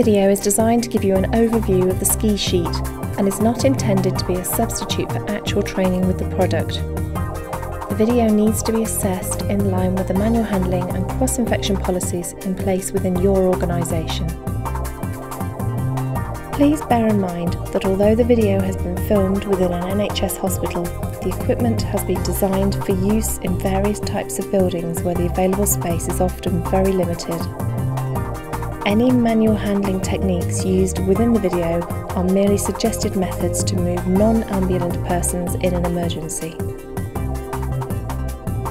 video is designed to give you an overview of the ski sheet and is not intended to be a substitute for actual training with the product. The video needs to be assessed in line with the manual handling and cross-infection policies in place within your organisation. Please bear in mind that although the video has been filmed within an NHS hospital, the equipment has been designed for use in various types of buildings where the available space is often very limited. Any manual handling techniques used within the video are merely suggested methods to move non-ambulant persons in an emergency.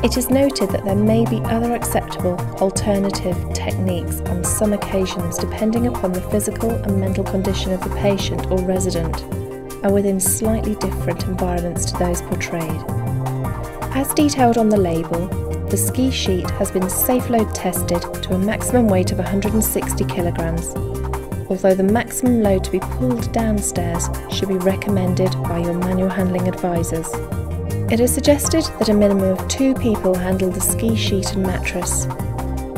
It is noted that there may be other acceptable alternative techniques on some occasions depending upon the physical and mental condition of the patient or resident, and within slightly different environments to those portrayed. As detailed on the label, the ski sheet has been safe load tested to a maximum weight of 160 kilograms, although the maximum load to be pulled downstairs should be recommended by your manual handling advisors. It is suggested that a minimum of 2 people handle the ski sheet and mattress.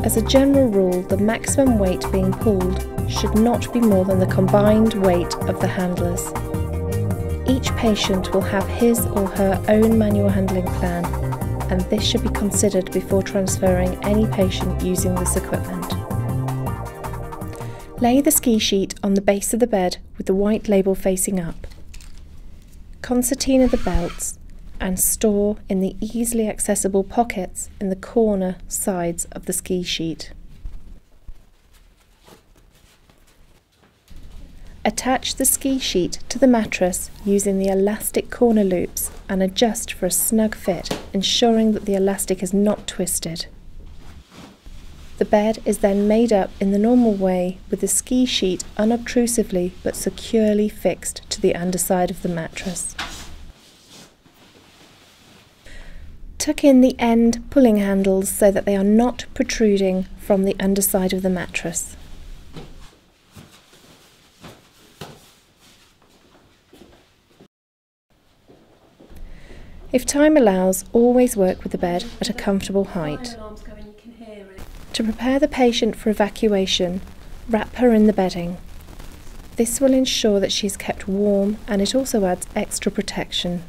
As a general rule, the maximum weight being pulled should not be more than the combined weight of the handlers. Each patient will have his or her own manual handling plan, and this should be considered before transferring any patient using this equipment. Lay the ski sheet on the base of the bed with the white label facing up. Concertina the belts and store in the easily accessible pockets in the corner sides of the ski sheet. Attach the ski sheet to the mattress using the elastic corner loops and adjust for a snug fit, ensuring that the elastic is not twisted. The bed is then made up in the normal way with the ski sheet unobtrusively but securely fixed to the underside of the mattress. Tuck in the end pulling handles so that they are not protruding from the underside of the mattress. If time allows, always work with the bed at a comfortable height. To prepare the patient for evacuation, wrap her in the bedding. This will ensure that she is kept warm, and it also adds extra protection.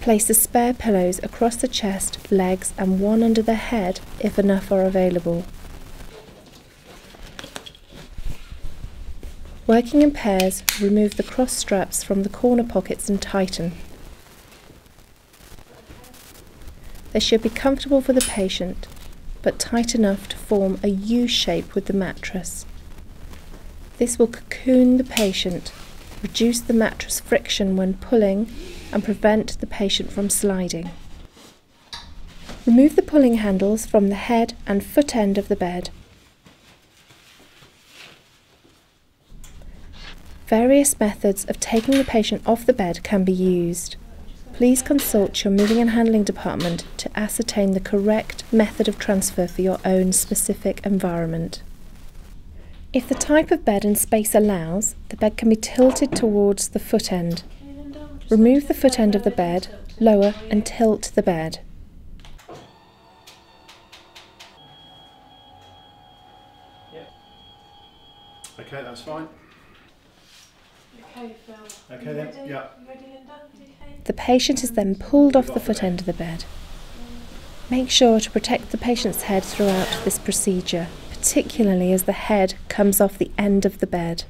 Place the spare pillows across the chest, legs and one under the head if enough are available. Working in pairs, remove the cross straps from the corner pockets and tighten. They should be comfortable for the patient, but tight enough to form a U shape with the mattress. This will cocoon the patient, reduce the mattress friction when pulling, and prevent the patient from sliding. Remove the pulling handles from the head and foot end of the bed. Various methods of taking the patient off the bed can be used. Please consult your moving and handling department to ascertain the correct method of transfer for your own specific environment. If the type of bed and space allows, the bed can be tilted towards the foot end. Remove the foot end of the bed, lower and tilt the bed. Okay, that's fine. Okay then, yeah. The patient is then pulled off the foot end of the bed. Make sure to protect the patient's head throughout this procedure, particularly as the head comes off the end of the bed.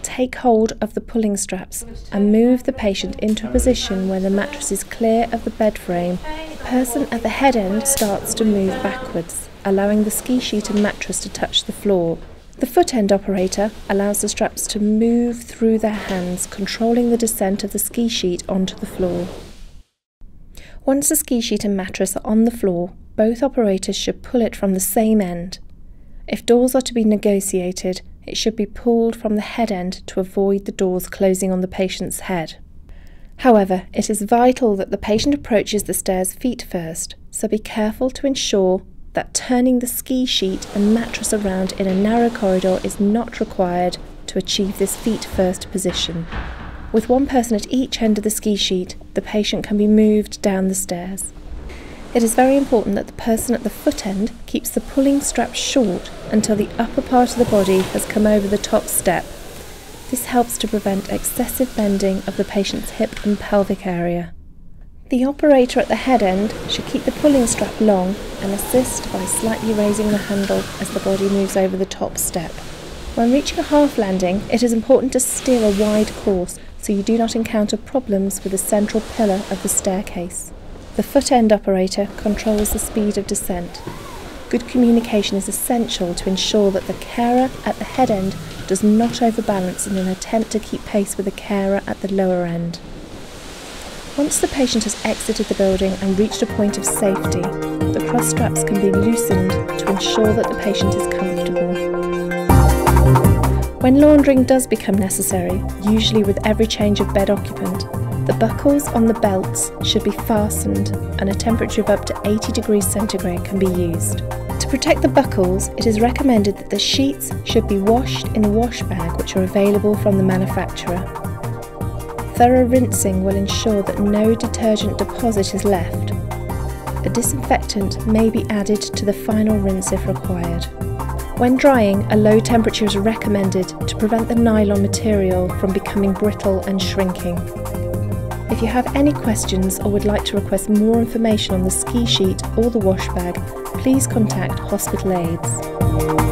Take hold of the pulling straps and move the patient into a position where the mattress is clear of the bed frame. The person at the head end starts to move backwards, allowing the ski sheet and mattress to touch the floor. The foot end operator allows the straps to move through their hands, controlling the descent of the ski sheet onto the floor. Once the ski sheet and mattress are on the floor, both operators should pull it from the same end. If doors are to be negotiated, it should be pulled from the head end to avoid the doors closing on the patient's head. However, it is vital that the patient approaches the stairs feet first, so be careful to ensure that turning the ski sheet and mattress around in a narrow corridor is not required to achieve this feet first position. With one person at each end of the ski sheet, the patient can be moved down the stairs. It is very important that the person at the foot end keeps the pulling strap short until the upper part of the body has come over the top step. This helps to prevent excessive bending of the patient's hip and pelvic area. The operator at the head end should keep the pulling strap long and assist by slightly raising the handle as the body moves over the top step. When reaching a half landing, it is important to steer a wide course so you do not encounter problems with the central pillar of the staircase. The foot end operator controls the speed of descent. Good communication is essential to ensure that the carer at the head end does not overbalance in an attempt to keep pace with the carer at the lower end. Once the patient has exited the building and reached a point of safety, the cross straps can be loosened to ensure that the patient is comfortable. When laundering does become necessary, usually with every change of bed occupant, the buckles on the belts should be fastened and a temperature of up to 80 degrees centigrade can be used. To protect the buckles, it is recommended that the sheets should be washed in a wash bag which are available from the manufacturer. Thorough rinsing will ensure that no detergent deposit is left. A disinfectant may be added to the final rinse if required. When drying, a low temperature is recommended to prevent the nylon material from becoming brittle and shrinking. If you have any questions or would like to request more information on the ski sheet or the wash bag, please contact Hospital Aids.